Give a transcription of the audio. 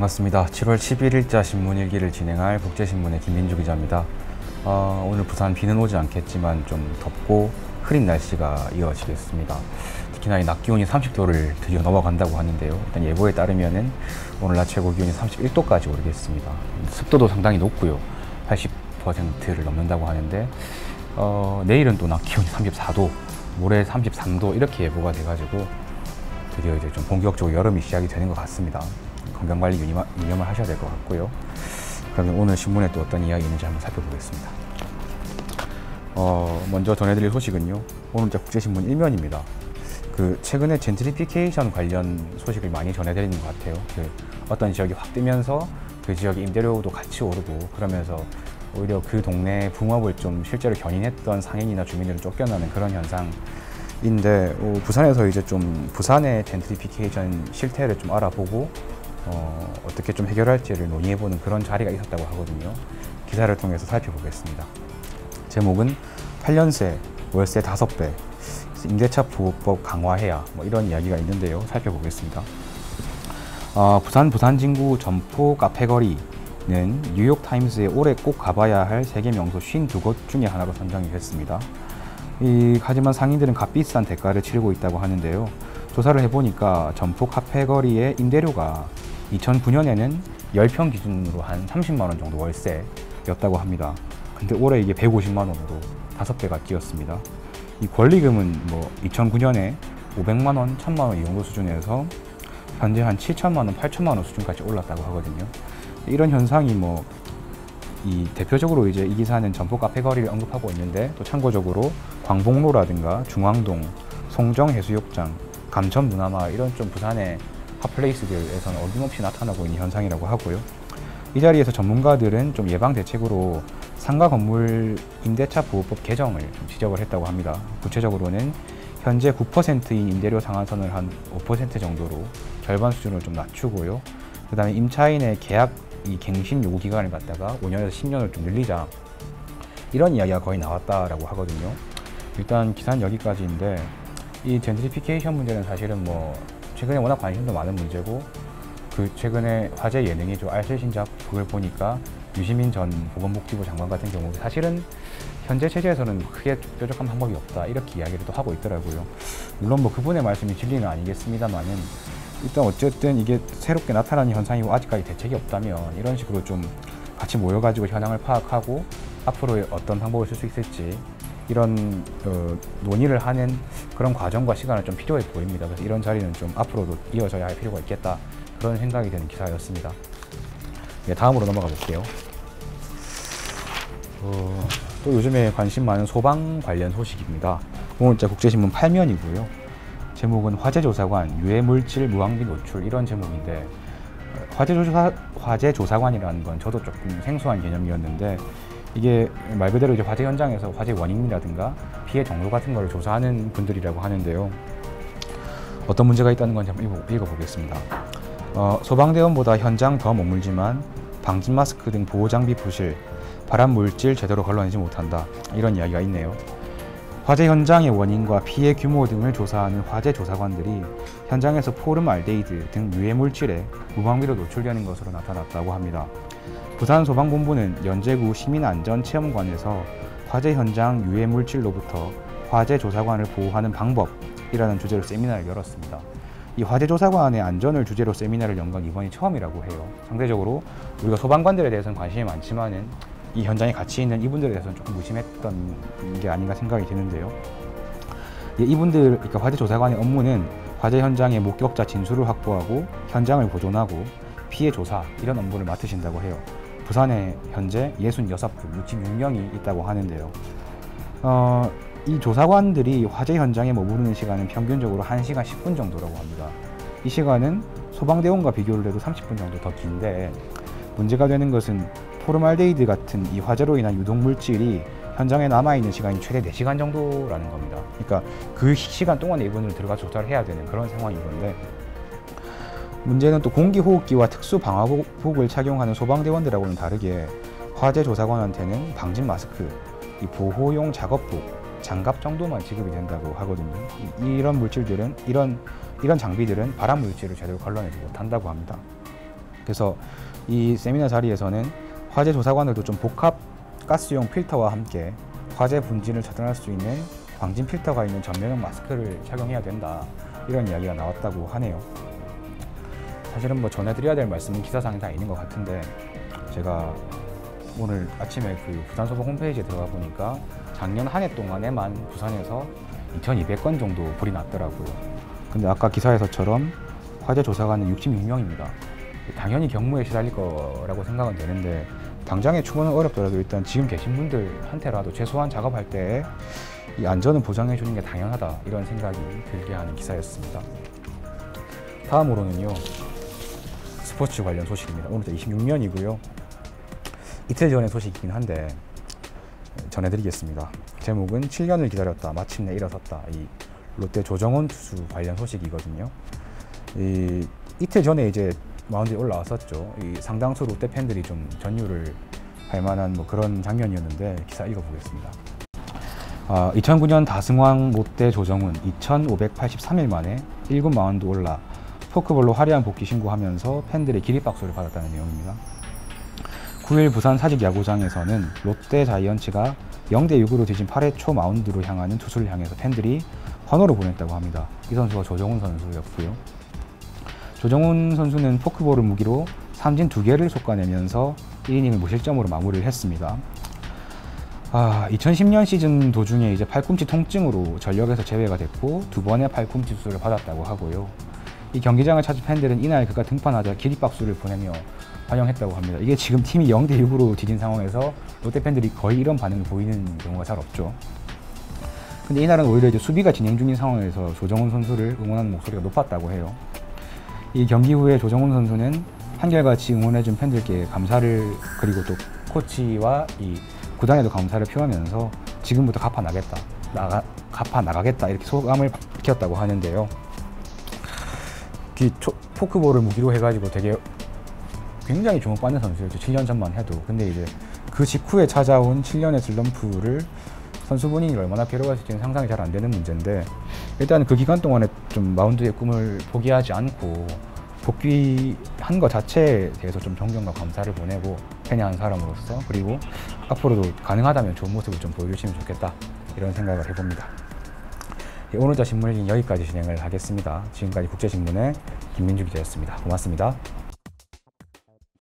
반갑습니다. 7월 11일자 신문일기를 진행할 국제신문의 김민주 기자입니다. 오늘 부산 비는 오지 않겠지만 좀 덥고 흐린 날씨가 이어지겠습니다. 특히나 이 낮 기온이 30도를 드디어 넘어간다고 하는데요. 일단 예보에 따르면은 오늘 낮 최고 기온이 31도까지 오르겠습니다. 습도도 상당히 높고요. 80%를 넘는다고 하는데 내일은 또 낮 기온이 34도, 모레 33도 이렇게 예보가 돼가지고 드디어 이제 좀 본격적으로 여름이 시작이 되는 것 같습니다. 건강관리 유념을 하셔야 될 것 같고요. 그러면 오늘 신문에 또 어떤 이야기 있는지 한번 살펴보겠습니다. 먼저 전해드릴 소식은요. 오늘 국제신문 1면입니다. 최근에 젠트리피케이션 관련 소식을 많이 전해드리는 것 같아요. 어떤 지역이 확 뜨면서 그 지역의 임대료도 같이 오르고 그러면서 오히려 그 동네 붕업을 좀 실제로 견인했던 상인이나 주민들은 쫓겨나는 그런 현상인데 부산에서 이제 좀 부산의 젠트리피케이션 실태를 좀 알아보고 어떻게 좀 해결할지를 논의해보는 그런 자리가 있었다고 하거든요. 기사를 통해서 살펴보겠습니다. 제목은 8년새 월세 5배, 임대차 보호법 강화해야 이런 이야기가 있는데요. 살펴보겠습니다. 부산 진구 점포 카페거리는 뉴욕타임스의 올해 꼭 가봐야 할 세계 명소 52곳 중에 하나로 선정이 됐습니다. 하지만 상인들은 값비싼 대가를 치르고 있다고 하는데요. 조사를 해보니까 점포 카페거리의 임대료가 2009년에는 10평 기준으로 한 30만 원 정도 월세였다고 합니다. 근데 올해 이게 150만 원으로 5배가 뛰었습니다. 이 권리금은 2009년에 500만 원, 1000만 원 이 정도 수준에서 현재 한 7천만 원, 8천만 원 수준까지 올랐다고 하거든요. 이런 현상이 대표적으로 이제 이 기사는 점포 카페거리를 언급하고 있는데 또 참고적으로 광복로라든가 중앙동, 송정해수욕장, 감천문화마을 이런 좀 부산의 핫플레이스들에서는 어김없이 나타나고 있는 현상이라고 하고요. 이 자리에서 전문가들은 좀 예방 대책으로 상가 건물 임대차 보호법 개정을 좀 지적을 했다고 합니다. 구체적으로는 현재 9%인 임대료 상한선을 한 5% 정도로 절반 수준으로 좀 낮추고요. 그 다음에 임차인의 계약 갱신 요구 기간을 갖다가 5년에서 10년을 좀 늘리자, 이런 이야기가 거의 나왔다라고 하거든요. 일단 기사는 여기까지인데, 이 젠트리피케이션 문제는 사실은 최근에 워낙 관심도 많은 문제고, 최근에 화제 예능이죠. 알쓸신잡, 그걸 보니까 유시민 전 보건복지부 장관 같은 경우 사실은 현재 체제에서는 크게 뾰족한 방법이 없다, 이렇게 이야기를 또 하고 있더라고요. 물론 그분의 말씀이 진리는 아니겠습니다만은 일단 어쨌든 이게 새롭게 나타나는 현상이고 아직까지 대책이 없다면 이런 식으로 좀 같이 모여가지고 현황을 파악하고 앞으로 어떤 방법을 쓸 수 있을지 이런 논의를 하는 그런 과정과 시간은 좀 필요해 보입니다. 그래서 이런 자리는 좀 앞으로도 이어져야 할 필요가 있겠다, 그런 생각이 드는 기사였습니다. 네, 다음으로 넘어가 볼게요. 또 요즘에 관심 많은 소방 관련 소식입니다. 오늘 국제신문 8면이고요. 제목은 화재조사관 유해물질 무방비 노출, 이런 제목인데 화재조사관이라는 건 저도 조금 생소한 개념이었는데 이게 말 그대로 이제 화재 현장에서 화재 원인이라든가 피해 정도 같은 거를 조사하는 분들이라고 하는데요. 어떤 문제가 있다는 건지 한번 읽어보겠습니다. 소방대원보다 현장 더 머물지만 방진 마스크 등 보호장비 부실, 발암 물질 제대로 걸러내지 못한다, 이런 이야기가 있네요. 화재 현장의 원인과 피해 규모 등을 조사하는 화재 조사관들이 현장에서 포름알데히드 등 유해 물질에 무방비로 노출되는 것으로 나타났다고 합니다. 부산소방본부는 연제구 시민안전체험관에서 화재 현장 유해 물질로부터 화재 조사관을 보호하는 방법이라는 주제로 세미나를 열었습니다. 이 화재조사관의 안전을 주제로 세미나를 연 건 이번이 처음이라고 해요. 상대적으로 우리가 소방관들에 대해서는 관심이 많지만은 이 현장에 같이 있는 이분들에 대해서는 조금 무심했던 게 아닌가 생각이 드는데요. 이분들, 그러니까 화재조사관의 업무는 화재 현장의 목격자 진술을 확보하고 현장을 보존하고 피해 조사, 이런 업무를 맡으신다고 해요. 부산에 현재 66분, 66명이 있다고 하는데요. 이 조사관들이 화재 현장에 머무르는 시간은 평균적으로 1시간 10분 정도라고 합니다. 이 시간은 소방대원과 비교를 해도 30분 정도 더 긴데, 문제가 되는 것은 포름알데히드 같은 이 화재로 인한 유독물질이 현장에 남아있는 시간이 최대 4시간 정도라는 겁니다. 그러니까 그 시간 동안에 이분을 들어가서 조사를 해야 되는 그런 상황인 건데, 문제는 또 공기호흡기와 특수 방화복을 착용하는 소방대원들하고는 다르게 화재 조사관한테는 방진 마스크, 이 보호용 작업복, 장갑 정도만 지급이 된다고 하거든요. 이런 물질들은, 이런 장비들은 발암 물질을 제대로 걸러내지 못한다고 합니다. 그래서 이 세미나 자리에서는 화재 조사관들도 좀 복합 가스용 필터와 함께 화재 분진을 차단할 수 있는 방진 필터가 있는 전면용 마스크를 착용해야 된다, 이런 이야기가 나왔다고 하네요. 사실은 뭐 전해드려야 될 말씀은 기사상에 다 있는 것 같은데, 제가 오늘 아침에 그 부산소방 홈페이지에 들어가 보니까 작년 한 해 동안에만 부산에서 2,200건 정도 불이 났더라고요. 근데 아까 기사에서처럼 화재 조사관은 66명입니다. 당연히 경무에 시달릴 거라고 생각은 되는데, 당장의 추모는 어렵더라도 일단 지금 계신 분들한테라도 최소한 작업할 때 이 안전은 보장해 주는 게 당연하다, 이런 생각이 들게 하는 기사였습니다. 다음으로는요, 스포츠 관련 소식입니다. 오늘도 26년이고요. 이틀 전의 소식이긴 한데 전해드리겠습니다. 제목은 7년을 기다렸다 마침내 일어섰다. 이 롯데 조정훈 투수 관련 소식이거든요. 이틀 전에 이제 마운드에 올라왔었죠. 이 상당수 롯데 팬들이 좀 전율을 할 만한 뭐 그런 장면이었는데, 기사 읽어보겠습니다. 2009년 다승왕 롯데 조정훈 2,583일 만에 1군 마운드 올라 포크볼로 화려한 복귀 신고하면서 팬들의 기립박수를 받았다는 내용입니다. 9일 부산 사직야구장에서는 롯데 자이언츠가 0대6으로 뒤진 8회 초 마운드로 향하는 투수를 향해서 팬들이 환호를 보냈다고 합니다. 이 선수가 조정훈 선수였고요. 조정훈 선수는 포크볼을 무기로 삼진 2개를 솎아내면서 1이닝을 무실점으로 마무리를 했습니다. 2010년 시즌 도중에 이제 팔꿈치 통증으로 전력에서 제외가 됐고 2번의 팔꿈치 수술을 받았다고 하고요. 이 경기장을 찾은 팬들은 이날 그가 등판하자 기립박수를 보내며 환영했다고 합니다. 이게 지금 팀이 0대6으로 뒤진 상황에서 롯데 팬들이 거의 이런 반응을 보이는 경우가 잘 없죠. 근데 이날은 오히려 이제 수비가 진행 중인 상황에서 조정훈 선수를 응원하는 목소리가 높았다고 해요. 이 경기 후에 조정훈 선수는 한결같이 응원해준 팬들께 감사를, 그리고 또 코치와 이 구단에도 감사를 표하면서 지금부터 갚아 나가겠다 이렇게 소감을 밝혔다고 하는데요. 포크볼을 무기로 해가지고 되게 굉장히 주목받는 선수였죠. 7년 전만 해도. 근데 이제 그 직후에 찾아온 7년의 슬럼프를 선수 본인이 얼마나 괴로워했을지는 상상이 잘 안 되는 문제인데, 일단 그 기간 동안에 좀 마운드의 꿈을 포기하지 않고 복귀한 것 자체에 대해서 좀 존경과 감사를 보내고, 팬이 한 사람으로서, 그리고 앞으로도 가능하다면 좋은 모습을 좀 보여주시면 좋겠다, 이런 생각을 해봅니다. 오늘자 신문은 여기까지 진행을 하겠습니다. 지금까지 국제신문의 김민주 기자였습니다. 고맙습니다.